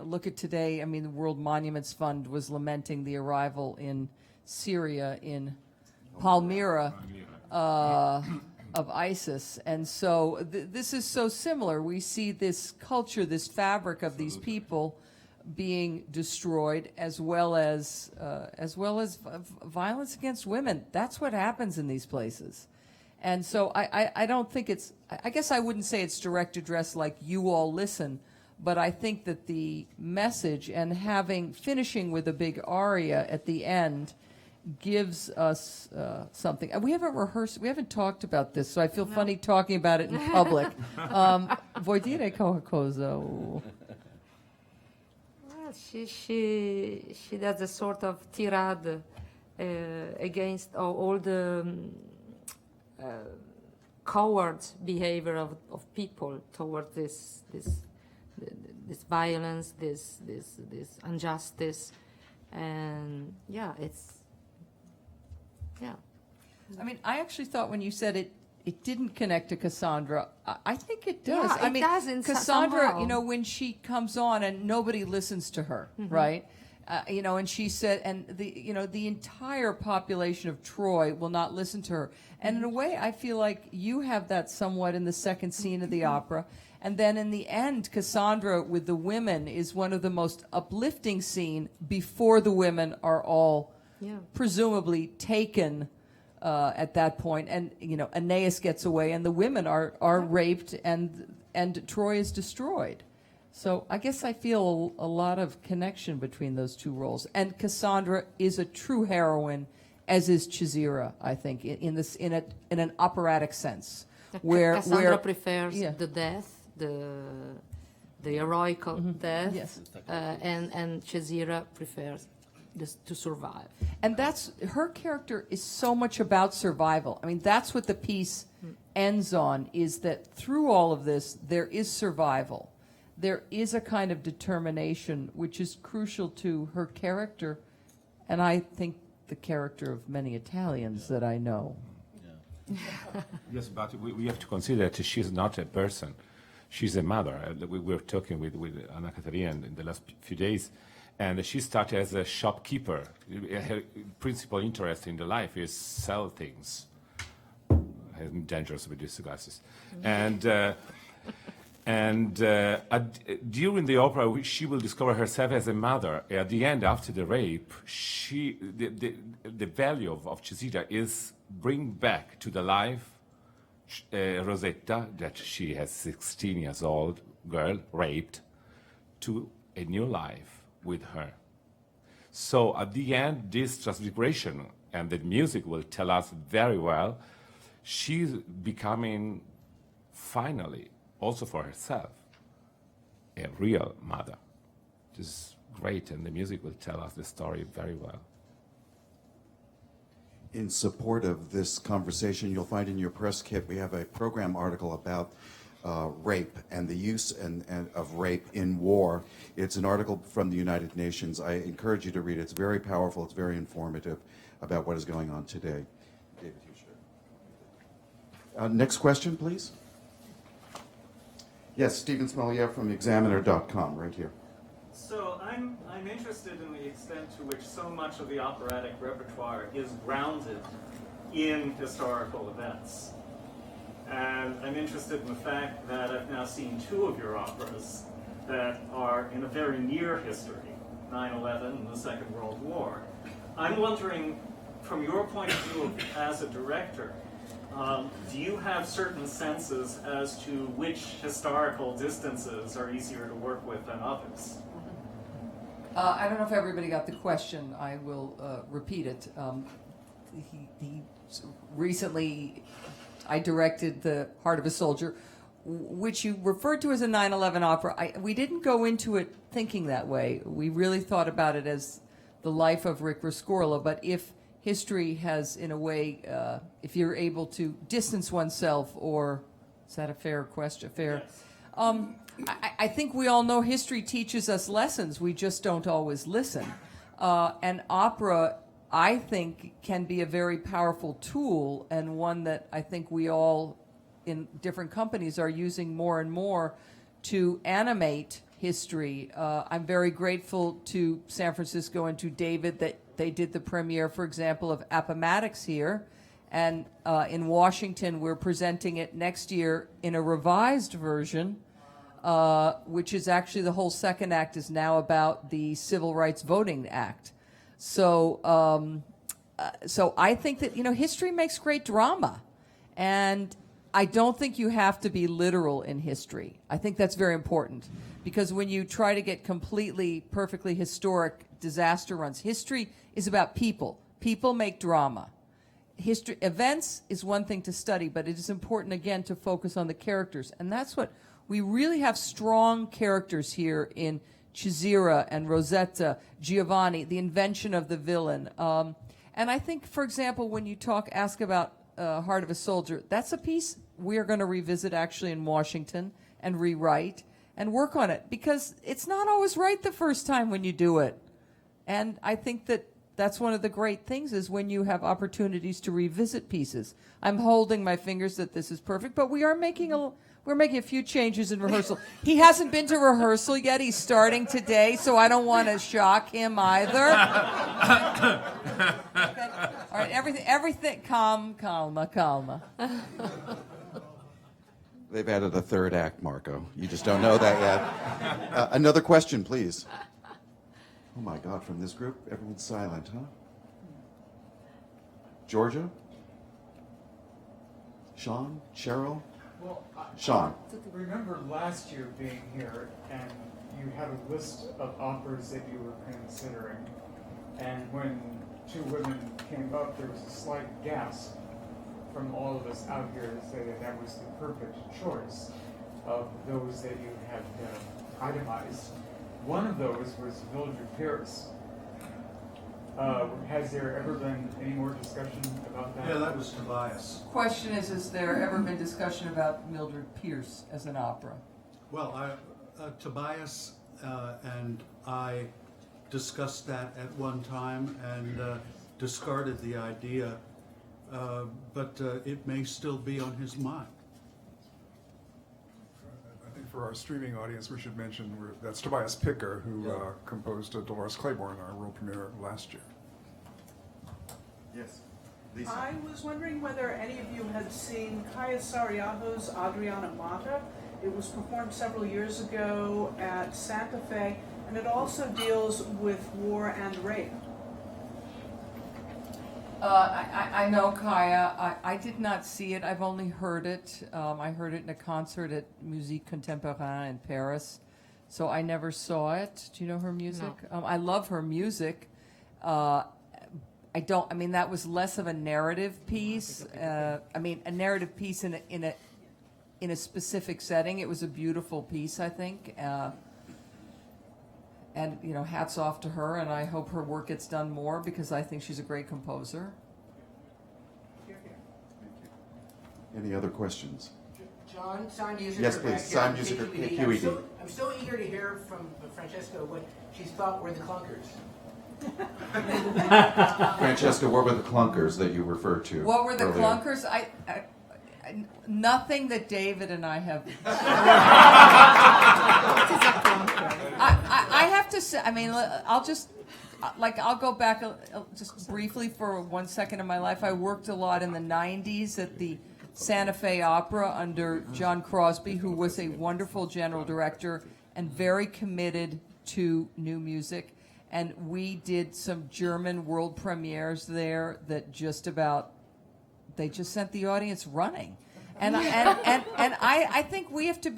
[SPEAKER 7] look at today. I mean, the World Monuments Fund was lamenting the arrival in Syria, in Palmyra, of ISIS. And so this is so similar. We see this culture, this fabric of these people being destroyed, as well as violence against women. That's what happens in these places. And so I don't think it's, I guess I wouldn't say it's direct address like you all listen, but I think that the message and finishing with a big aria at the end gives us something. We haven't rehearsed, we haven't talked about this, so I feel funny talking about it in public. Vuoi dire qualcosa?
[SPEAKER 5] Well, she does a sort of tirade against all the coward behavior of people towards this violence, this injustice, and I mean,
[SPEAKER 7] I actually thought when you said it, it didn't connect to Cassandra. I think it does.
[SPEAKER 5] Yeah,
[SPEAKER 7] I
[SPEAKER 5] it
[SPEAKER 7] mean,
[SPEAKER 5] does in
[SPEAKER 7] Cassandra,
[SPEAKER 5] somehow.
[SPEAKER 7] you know, when she comes on and nobody listens to her, right? You know, and she said, and the entire population of Troy will not listen to her. And in a way, I feel like you have that somewhat in the second scene of the opera. And then in the end, Cassandra with the women is one of the most uplifting scene before the women are all presumably taken at that point. And, you know, Aeneas gets away and the women are raped and Troy is destroyed. So I guess I feel a lot of connection between those two roles. And Cassandra is a true heroine, as is Chisira, I think, in an operatic sense.
[SPEAKER 5] Cassandra prefers
[SPEAKER 7] yeah.
[SPEAKER 5] the death, the heroical death,
[SPEAKER 7] Yes.
[SPEAKER 5] and Chisira prefers to survive.
[SPEAKER 7] And that's her character is so much about survival. I mean, that's what the piece ends on, is that through all of this, there is survival. There is a kind of determination which is crucial to her character, and I think the character of many Italians that I know.
[SPEAKER 6] Yes, but we have to consider that she's not a person. She's a mother. We were talking with Anna Caterina in the last few days, and she started as a shopkeeper. Her principal interest in the life is sell things. Dangerous with these glasses. And during the opera, she will discover herself as a mother. At the end, after the rape, the value of Chisira is bring back to the life Rosetta, that she has 16 years old girl raped, to a new life with her. So at the end, this transfiguration, and the music will tell us very well, she's becoming finally, also for herself, a real mother. This is great, and the music will tell us the story very well.
[SPEAKER 1] In support of this conversation, you'll find in your press kit we have a program article about rape and the use of rape in war. It's an article from the United Nations. I encourage you to read it. It's very powerful. It's very informative about what is going on today. David, you should. Next question, please. Yes, Stephen Smolier from Examiner.com, right here.
[SPEAKER 9] So I'm interested in the extent to which so much of the operatic repertoire is grounded in historical events. And I'm interested in the fact that I've now seen two of your operas that are in a very near history, 9/11 and the Second World War. I'm wondering, from your point of view as a director, do you have certain senses as to which historical distances are easier to work with than others?
[SPEAKER 7] I don't know if everybody got the question. I will repeat it. Recently, I directed The Heart of a Soldier, which you referred to as a 9/11 opera. We didn't go into it thinking that way. We really thought about it as the life of Rick Rescorla. But if history has, in a way, if you're able to distance oneself, or is that a fair question? Fair.
[SPEAKER 9] Yes.
[SPEAKER 7] I think we all know history teaches us lessons. We just don't always listen. And opera, I think, can be a very powerful tool, and one that I think we all in different companies are using more and more to animate history. I'm very grateful to San Francisco and to David that they did the premiere, for example, of Appomattox here. And in Washington, we're presenting it next year in a revised version, which is actually, the whole second act is now about the Civil Rights Voting Act. So I think that, history makes great drama. And I don't think you have to be literal in history. I think that's very important. Because when you try to get completely, perfectly historic disaster runs, history is about people. People make drama. History, events is one thing to study, but it is important, again, to focus on the characters. And that's what, we really have strong characters here in Chisira and Rosetta, Giovanni, the invention of the villain. And I think, for example, when you ask about Heart of a Soldier, that's a piece we're going to revisit actually in Washington and rewrite and work on it, because it's not always right the first time when you do it. And I think that that's one of the great things is when you have opportunities to revisit pieces. I'm holding my fingers that this is perfect, but we're making a few changes in rehearsal. He hasn't been to rehearsal yet. He's starting today, so I don't want to shock him either. Okay. All right, everything, calma.
[SPEAKER 1] They've added a third act, Marco. You just don't know that yet. Another question, please. Oh my God, from this group, everyone's silent, huh? Georgia? Sean? Cheryl?
[SPEAKER 10] Well,
[SPEAKER 1] Sean.
[SPEAKER 10] I remember last year being here, and you had a list of operas that you were considering. And when two women came up, there was a slight gasp from all of us out here to say that that was the perfect choice of those that you had itemized. One of those was Mildred Pierce. Has there ever been any more discussion about that?
[SPEAKER 4] Yeah, that was Tobias.
[SPEAKER 7] Question is there ever been discussion about Mildred Pierce as an opera?
[SPEAKER 4] Well, Tobias and I discussed that at one time and discarded the idea, but it may still be on his mind.
[SPEAKER 2] I think for our streaming audience, we should mention that's Tobias Picker, who composed Dolores Claiborne, our world premiere last year.
[SPEAKER 1] Yes. Lisa.
[SPEAKER 11] I was wondering whether any of you had seen Kaya Sariaho's Adriana Mata. It was performed several years ago at Santa Fe, and it also deals with war and rape.
[SPEAKER 7] I know Kaya. I did not see it. I've only heard it. I heard it in a concert at Musique Contemporaine in Paris. So I never saw it. Do you know her music?
[SPEAKER 5] No.
[SPEAKER 7] I love her music. That was less of a narrative piece. A narrative piece in a specific setting. It was a beautiful piece, I think. And, hats off to her, and I hope her work gets done more because I think she's a great composer.
[SPEAKER 1] Any other questions?
[SPEAKER 8] John, sound user.
[SPEAKER 1] Yes, please. Sound user QED.
[SPEAKER 8] I'm still eager to hear from Francesca what she thought were the clunkers.
[SPEAKER 1] Francesca, what were the clunkers that you referred to?
[SPEAKER 7] What were the
[SPEAKER 1] earlier?
[SPEAKER 7] clunkers? Nothing that David and I have. I have to say, I'll go back just briefly for 1 second in my life. I worked a lot in the 90s at the Santa Fe Opera under John Crosby, who was a wonderful general director and very committed to new music. And we did some German world premieres there that they just sent the audience running. And I think we have to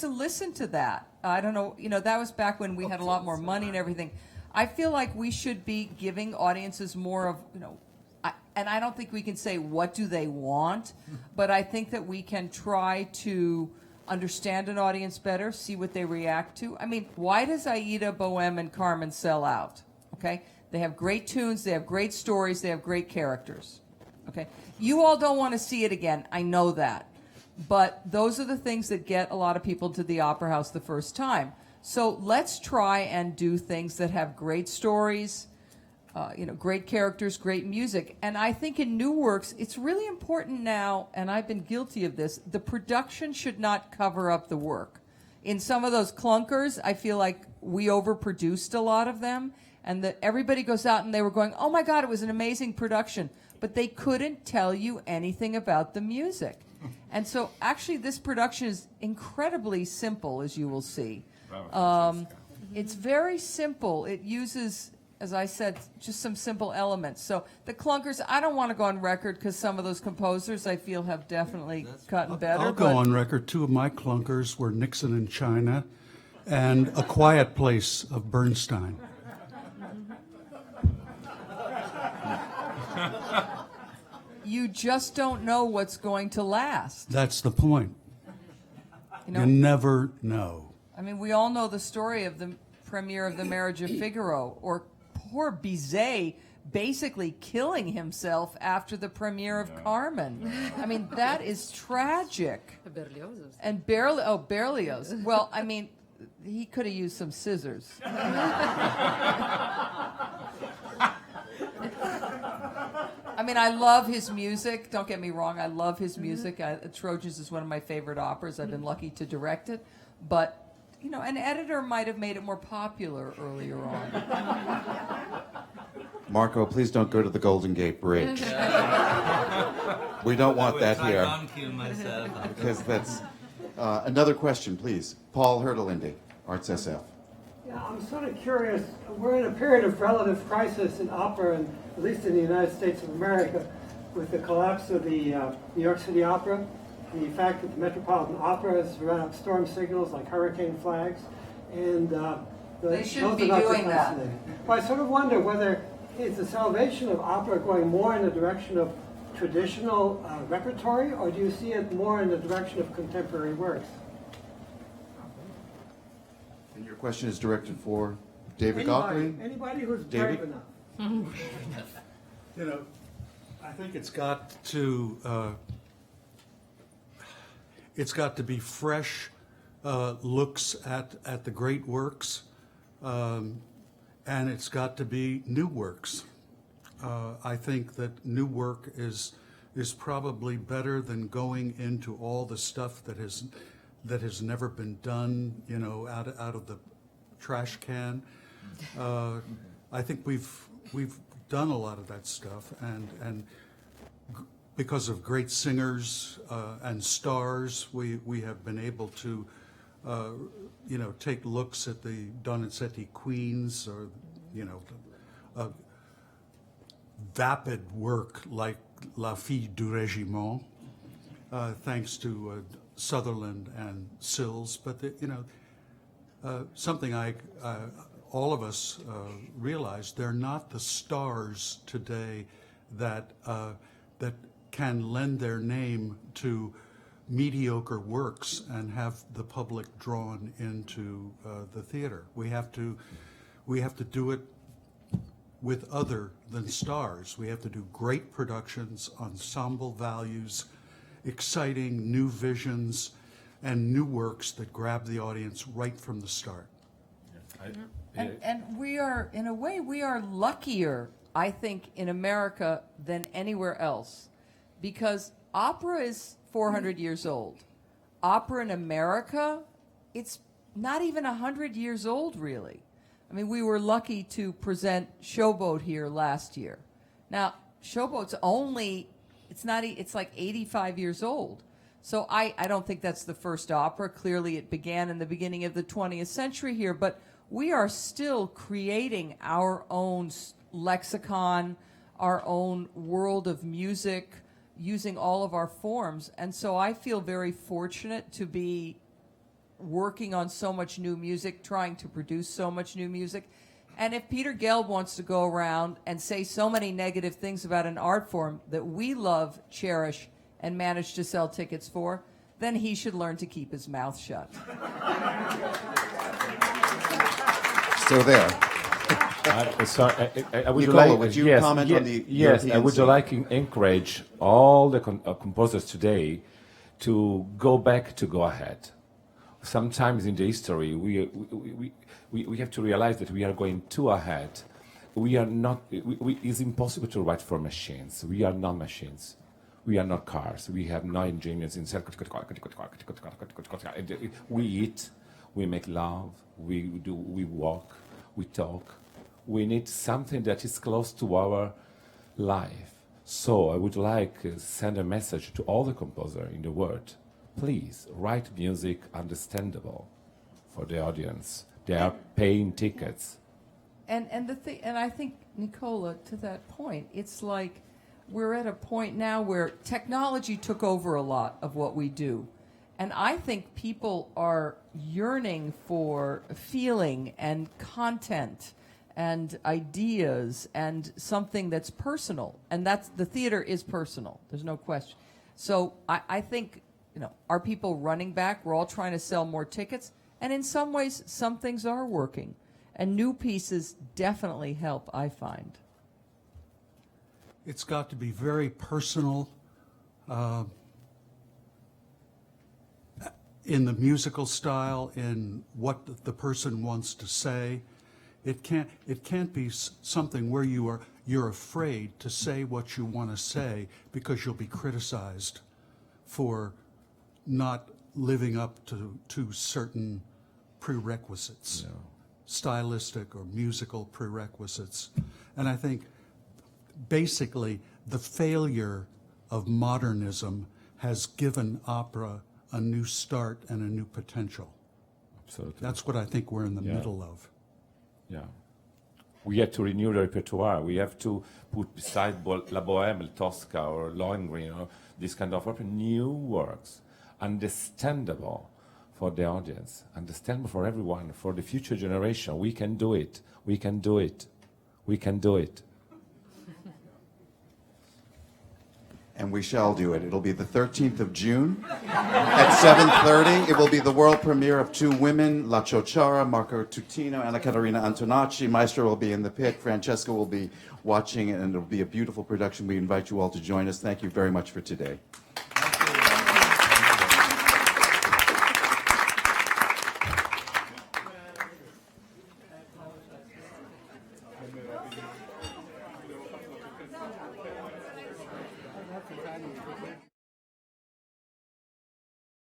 [SPEAKER 7] listen to that. I don't know, that was back when we had a lot more money and everything. I feel like we should be giving audiences more of, and I don't think we can say what do they want, but I think that we can try to understand an audience better, see what they react to. Why does Aida, Bohème, and Carmen sell out? Okay, they have great tunes, they have great stories, they have great characters. Okay, you all don't want to see it again. I know that. But those are the things that get a lot of people to the Opera House the first time. So let's try and do things that have great stories, great characters, great music. And I think in new works, it's really important now, and I've been guilty of this, the production should not cover up the work. In some of those clunkers, I feel like we overproduced a lot of them, and that everybody goes out and they were going, oh my God, it was an amazing production. But they couldn't tell you anything about the music. And so actually this production is incredibly simple, as you will see. It's very simple. It uses, as I said, just some simple elements. So the clunkers, I don't want to go on record because some of those composers I feel have definitely gotten better.
[SPEAKER 4] I'll go on record. Two of my clunkers were Nixon in China and A Quiet Place of Bernstein.
[SPEAKER 7] You just don't know what's going to last.
[SPEAKER 4] That's the point. You never know.
[SPEAKER 7] We all know the story of the premiere of The Marriage of Figaro, or poor Bizet basically killing himself after the premiere of Carmen. That is tragic.
[SPEAKER 5] Berlioz.
[SPEAKER 7] And Berlioz. Well, he could have used some scissors. I mean, I love his music. Don't get me wrong. I love his music. Trojans is one of my favorite operas. I've been lucky to direct it. But, you know, an editor might have made it more popular earlier on.
[SPEAKER 1] Marco, please don't go to the Golden Gate Bridge. We don't want that here.
[SPEAKER 3] I can't kill myself.
[SPEAKER 1] Because that's another question, please. Paul Hertelinde, Arts SF.
[SPEAKER 12] Yeah, I'm sort of curious. We're in a period of relative crisis in opera, and at least in the United States of America, with the collapse of the New York City Opera, the fact that the Metropolitan Opera has run up storm signals like hurricane flags, and
[SPEAKER 7] They shouldn't
[SPEAKER 12] those
[SPEAKER 7] be
[SPEAKER 12] are not so
[SPEAKER 7] doing that.
[SPEAKER 12] fascinating. But I sort of wonder whether is the salvation of opera going more in the direction of traditional repertory, or do you see it more in the direction of contemporary works?
[SPEAKER 1] And your question is directed for David Gockery?
[SPEAKER 12] Anybody who's
[SPEAKER 1] David?
[SPEAKER 12] brave enough.
[SPEAKER 4] You know, I think it's got to be fresh looks at the great works, and it's got to be new works. I think that new work is probably better than going into all the stuff that has never been done, you know, out of the trash can. I think we've done a lot of that stuff, and because of great singers and stars, we have been able to, you know, take looks at the Donizetti Queens, or, you know, vapid work like La Fille du Régiment, thanks to Sutherland and Sills. But you know, something all of us realize, they're not the stars today that can lend their name to mediocre works and have the public drawn into the theater. We have to do it with other than stars. We have to do great productions, ensemble values, exciting new visions, and new works that grab the audience right from the start.
[SPEAKER 7] And we are, in a way, we are luckier, I think, in America than anywhere else, because opera is 400 years old. Opera in America, it's not even 100 years old, really. I mean, we were lucky to present Showboat here last year. Now, Showboat's it's like 85 years old. So I don't think that's the first opera. Clearly, it began in the beginning of the 20th century here, but we are still creating our own lexicon, our own world of music, using all of our forms. And so I feel very fortunate to be working on so much new music, trying to produce so much new music. And if Peter Gelb wants to go around and say so many negative things about an art form that we love, cherish, and manage to sell tickets for, then he should learn to keep his mouth shut.
[SPEAKER 1] So there.
[SPEAKER 6] I would
[SPEAKER 1] Nicola,
[SPEAKER 6] like,
[SPEAKER 1] would you
[SPEAKER 6] yes,
[SPEAKER 1] comment on the
[SPEAKER 6] yes, I
[SPEAKER 1] European
[SPEAKER 6] would
[SPEAKER 1] scene?
[SPEAKER 6] like to encourage all the composers today to go back to go ahead. Sometimes in the history, we have to realize that we are going too ahead. We are not. It's impossible to write for machines. We are not machines. We are not cars. We have no engineers inside. We eat. We make love. We walk. We talk. We need something that is close to our life. So I would like to send a message to all the composers in the world. Please write music understandable for the audience. They are paying tickets.
[SPEAKER 7] And I think, Nicola, to that point, it's like we're at a point now where technology took over a lot of what we do. And I think people are yearning for feeling and content and ideas and something that's personal. And the theater is personal. There's no question. So I think, you know, are people running back? We're all trying to sell more tickets. And in some ways, some things are working. And new pieces definitely help, I find.
[SPEAKER 4] It's got to be very personal in the musical style, in what the person wants to say. It can't be something where you're afraid to say what you want to say because you'll be criticized for not living up to certain prerequisites, stylistic or musical prerequisites. And I think basically the failure of modernism has given opera a new start and a new potential.
[SPEAKER 6] Absolutely.
[SPEAKER 4] That's what I think we're in the middle of.
[SPEAKER 6] Yeah. We have to renew the repertoire. We have to put beside La Bohème, Tosca, or Lohengrin, or this kind of opera, new works, understandable for the audience, understandable for everyone, for the future generation. We can do it. We can do it. We can do it.
[SPEAKER 1] And we shall do it. It'll be the 13th of June at 7:30. It will be the world premiere of two women, La Ciociara, Marco Tutino, Anna Caterina Antonacci. Maestro will be in the pit. Francesca will be watching, and it'll be a beautiful production. We invite you all to join us. Thank you very much for today.